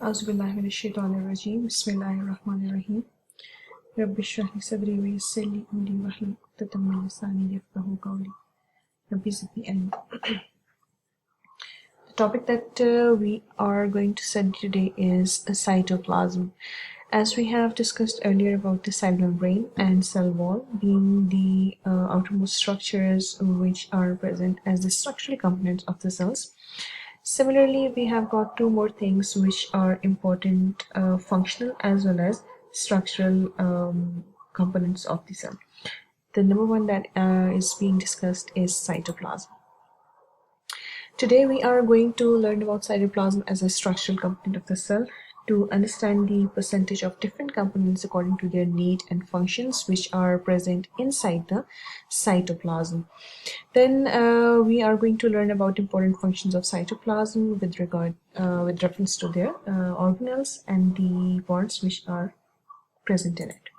Auzubillahi minash-shaytanir-rajim. Bismillahir-rahmanir-rahim. Rabbi shrah li sadri wa yassir li amri wahlul 'uqdatam min lisani yafqahu qawli. Rabbi zidni ilma. The topic that we are going to study today is cytoplasm. As we have discussed earlier about the cell membrane and cell wall being the outermost structures which are present as the structural components of the cells. Similarly, we have got two more things which are important functional as well as structural components of the cell. The number one that is being discussed is cytoplasm. Today we are going to learn about cytoplasm as a structural component of the cell to understand the percentage of different components according to their need and functions which are present inside the cytoplasm. Then we are going to learn about important functions of cytoplasm with reference to their organelles and the bonds which are present in it.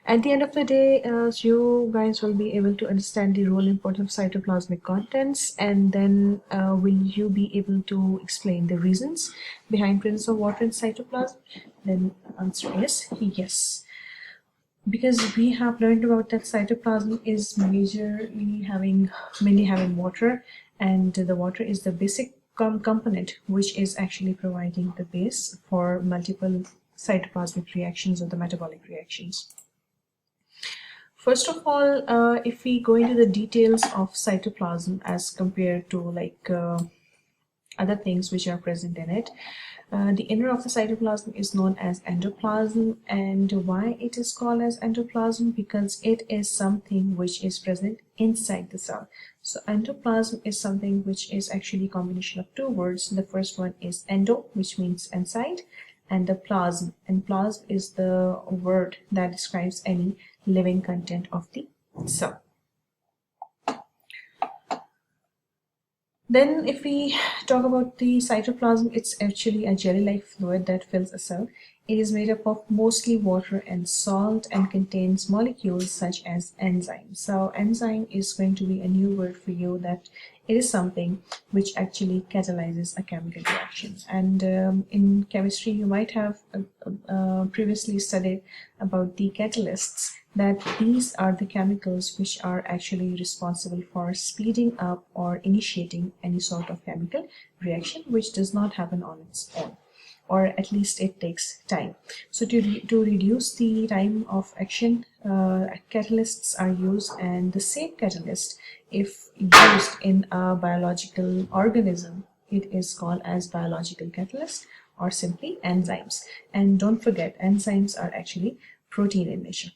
At the end of the day, you guys will be able to understand the role and importance of cytoplasmic contents, and then will you be able to explain the reasons behind presence of water in cytoplasm? Then the answer is yes. Because we have learned about that cytoplasm is mainly having water, and the water is the basic component which is actually providing the base for multiple cytoplasmic reactions or the metabolic reactions. First of all, if we go into the details of cytoplasm as compared to other things which are present in it, the inner of the cytoplasm is known as endoplasm. And why it is called as endoplasm? Because it is something which is present inside the cell. So endoplasm is something which is actually a combination of two words. The first one is endo, which means inside, and the plasm. And plasm is the word that describes any living content of the cell. Then if we talk about the cytoplasm, it's actually a jelly-like fluid that fills a cell. It is made up of mostly water and salt and contains molecules such as enzymes. So enzyme is going to be a new word for you, that it is something which actually catalyzes a chemical reaction. And in chemistry, you might have previously studied about the catalysts, that these are the chemicals which are actually responsible for speeding up or initiating any sort of chemical reaction which does not happen on its own, or at least it takes time. So to reduce the time of action, catalysts are used, and the same catalyst, if used in a biological organism, it is called as biological catalyst or simply enzymes. And don't forget, enzymes are actually protein in nature.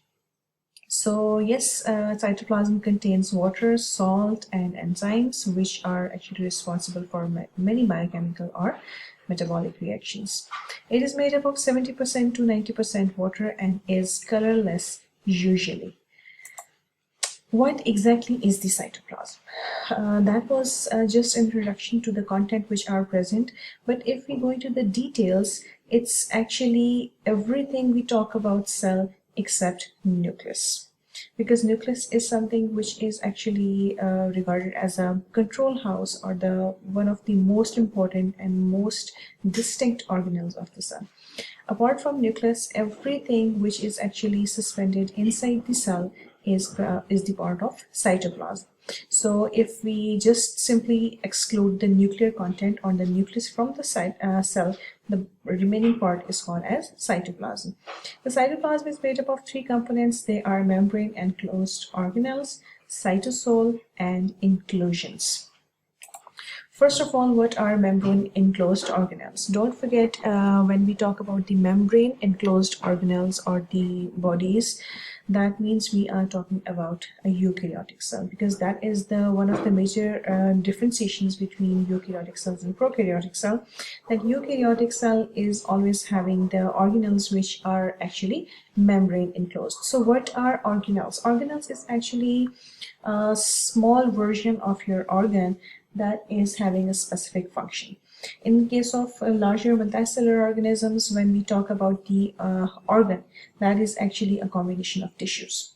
So yes, cytoplasm contains water, salt, and enzymes which are actually responsible for many biochemical or metabolic reactions. It is made up of 70% to 90% water and is colorless usually. What exactly is the cytoplasm? That was just an introduction to the content which are present, but if we go into the details, it's actually everything we talk about cell except nucleus, because nucleus is something which is actually regarded as a control house, or the one of the most important and most distinct organelles of the cell. Apart from nucleus, everything which is actually suspended inside the cell is the part of cytoplasm. So if we just simply exclude the nuclear content or the nucleus from the cell, the remaining part is called as cytoplasm. The cytoplasm is made up of three components. They are membrane enclosed organelles, cytosol, and inclusions. First of all, what are membrane enclosed organelles? Don't forget, when we talk about the membrane enclosed organelles or the bodies, that means we are talking about a eukaryotic cell, because that is the one of the major differentiations between eukaryotic cells and prokaryotic cell. That eukaryotic cell is always having the organelles which are actually membrane enclosed. So what are organelles? Organelles is actually a small version of your organ that is having a specific function. In case of larger multicellular organisms, when we talk about the organ, that is actually a combination of tissues.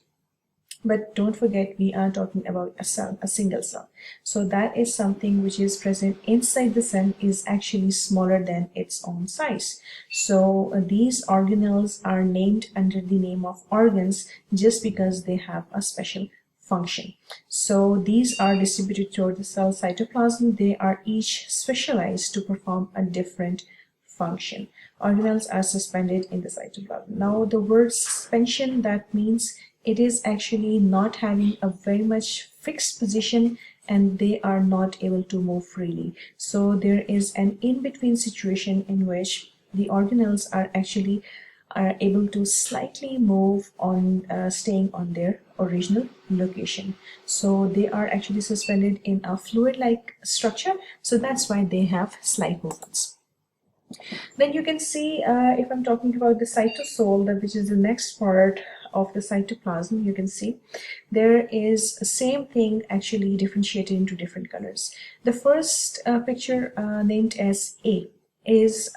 But don't forget, we are talking about a cell, a single cell. So that is something which is present inside the cell is actually smaller than its own size. So these organelles are named under the name of organs just because they have a special function. So these are distributed throughout the cell cytoplasm. They are each specialized to perform a different function. Organelles are suspended in the cytoplasm. Now the word suspension, that means it is actually not having a very much fixed position and they are not able to move freely. So there is an in-between situation in which the organelles are actually able to slightly move on, staying on their original location. So they are actually suspended in a fluid-like structure. So that's why they have slight movements. Then you can see, if I'm talking about the cytosol, that which is the next part of the cytoplasm, you can see there is the same thing actually differentiated into different colors. The first picture named as A is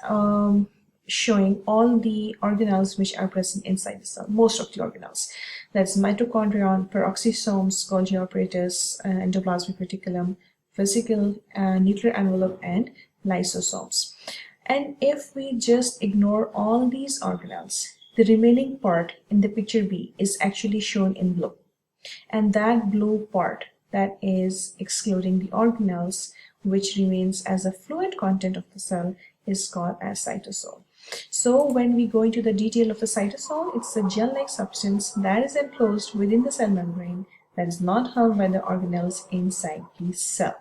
showing all the organelles which are present inside the cell, most of the organelles. That's mitochondrion, peroxisomes, Golgi apparatus, endoplasmic reticulum, vesicle, nuclear envelope, and lysosomes. And if we just ignore all these organelles, the remaining part in the picture B is actually shown in blue. And that blue part that is excluding the organelles, which remains as a fluid content of the cell, is called as cytosol. So when we go into the detail of the cytosol, it's a gel-like substance that is enclosed within the cell membrane that is not held by the organelles inside the cell.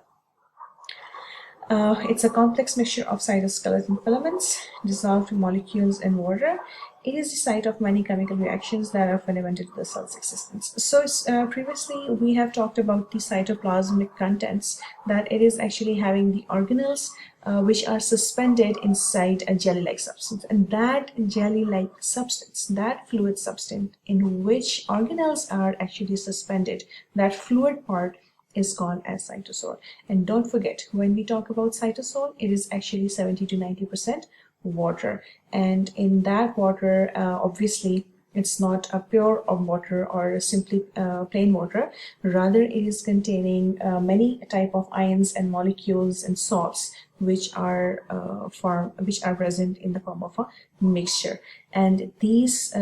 It's a complex mixture of cytoskeleton filaments, dissolved molecules in water. It is the site of many chemical reactions that are fundamental to the cell's existence. So previously we have talked about the cytoplasmic contents, that it is actually having the organelles which are suspended inside a jelly-like substance. And that jelly-like substance, that fluid substance in which organelles are actually suspended, that fluid part is called as cytosol. And don't forget, when we talk about cytosol, it is actually 70 to 90% water. And in that water, obviously, it's not a pure water or simply plain water. Rather, it is containing many type of ions and molecules and salts which are present in the form of a mixture. And these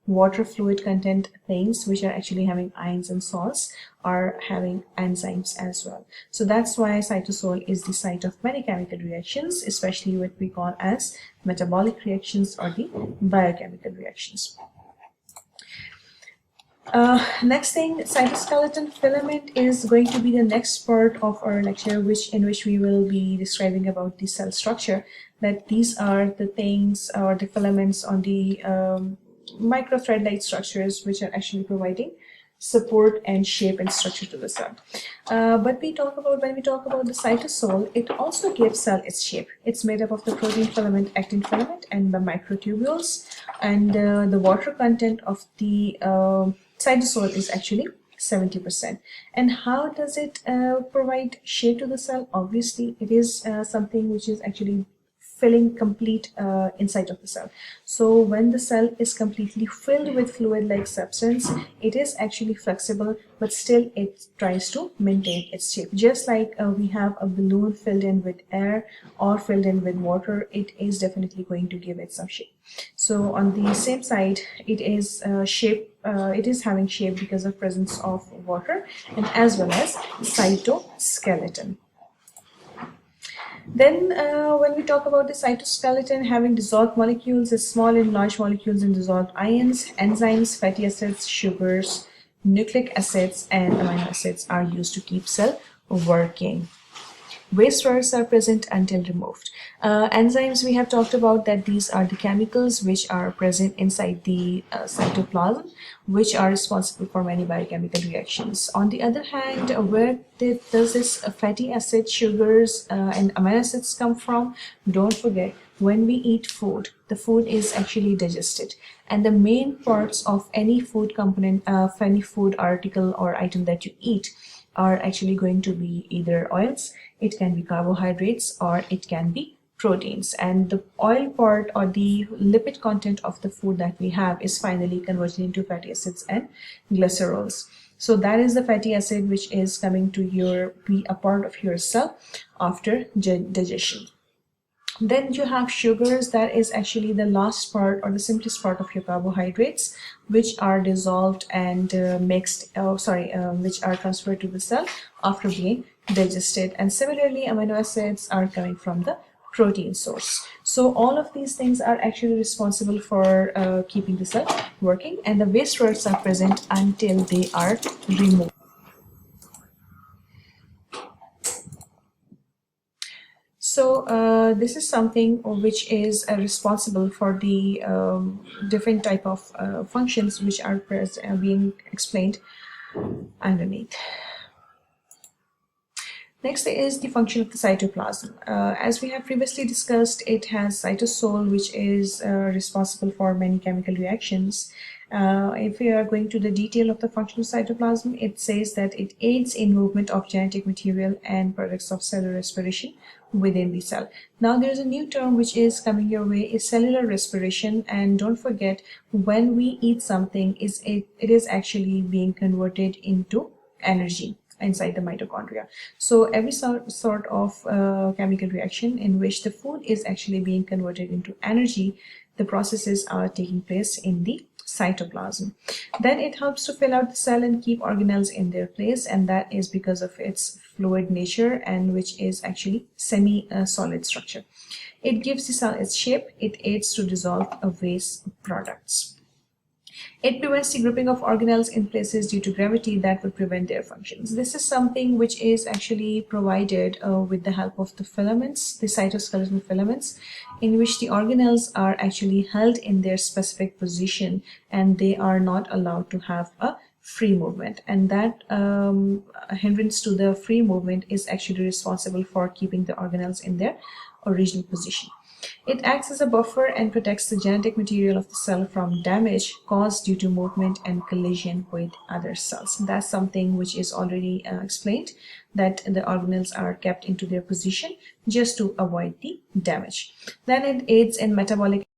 water fluid content things which are actually having ions and salts are having enzymes as well. So that's why cytosol is the site of many chemical reactions, especially what we call as metabolic reactions or the biochemical reactions. Next thing, cytoskeleton filament is going to be the next part of our lecture, in which we will be describing about the cell structure. That these are the things or the filaments on the micro thread-like structures which are actually providing support and shape and structure to the cell. But when we talk about the cytosol, it also gives cell its shape. It's made up of the protein filament, actin filament, and the microtubules. And the water content of the cytosol is actually 70%. And how does it provide shape to the cell? Obviously, it is something which is actually filling complete inside of the cell. So when the cell is completely filled with fluid-like substance, it is actually flexible, but still it tries to maintain its shape. Just like we have a balloon filled in with air or filled in with water, it is definitely going to give it some shape. So on the same side, it is it is having shape because of presence of water and as well as cytoskeleton. Then when we talk about the cytoskeleton, having dissolved molecules, small and large molecules and dissolved ions, enzymes, fatty acids, sugars, nucleic acids, and amino acids are used to keep cell working. Waste products are present until removed. Enzymes, we have talked about that these are the chemicals which are present inside the cytoplasm, which are responsible for many biochemical reactions. On the other hand, where does this fatty acid, sugars, and amino acids come from? Don't forget, when we eat food, the food is actually digested. And the main parts of any food component, of any food article or item that you eat are actually going to be either oils, it can be carbohydrates, or it can be proteins, and the oil part or the lipid content of the food that we have is finally converted into fatty acids and glycerols. So that is the fatty acid which is coming to be a part of your cell after digestion. Then you have sugars, that is actually the last part or the simplest part of your carbohydrates, which are dissolved and which are transferred to the cell after being digested. And similarly, amino acids are coming from the protein source. So all of these things are actually responsible for keeping the cell working, and the waste products are present until they are removed. So this is something which is responsible for the different type of functions which are being explained underneath. Next is the function of the cytoplasm. As we have previously discussed, it has cytosol, which is responsible for many chemical reactions. If we are going to the detail of the function of cytoplasm, it says that it aids in movement of genetic material and products of cellular respiration within the cell. Now there is a new term which is coming your way, is cellular respiration, and don't forget, when we eat something, it is actually being converted into energy inside the mitochondria. So every sort of chemical reaction in which the food is actually being converted into energy, the processes are taking place in the cytoplasm. Then it helps to fill out the cell and keep organelles in their place, and that is because of its fluid nature, and which is actually semi-solid structure. It gives the cell its shape. It aids to dissolve waste products. It prevents the grouping of organelles in places due to gravity that would prevent their functions. This is something which is actually provided with the help of the filaments, the cytoskeletal filaments, in which the organelles are actually held in their specific position and they are not allowed to have a free movement. And that hindrance to the free movement is actually responsible for keeping the organelles in their original position. It acts as a buffer and protects the genetic material of the cell from damage caused due to movement and collision with other cells. That's something which is already explained, that the organelles are kept into their position just to avoid the damage. Then it aids in metabolic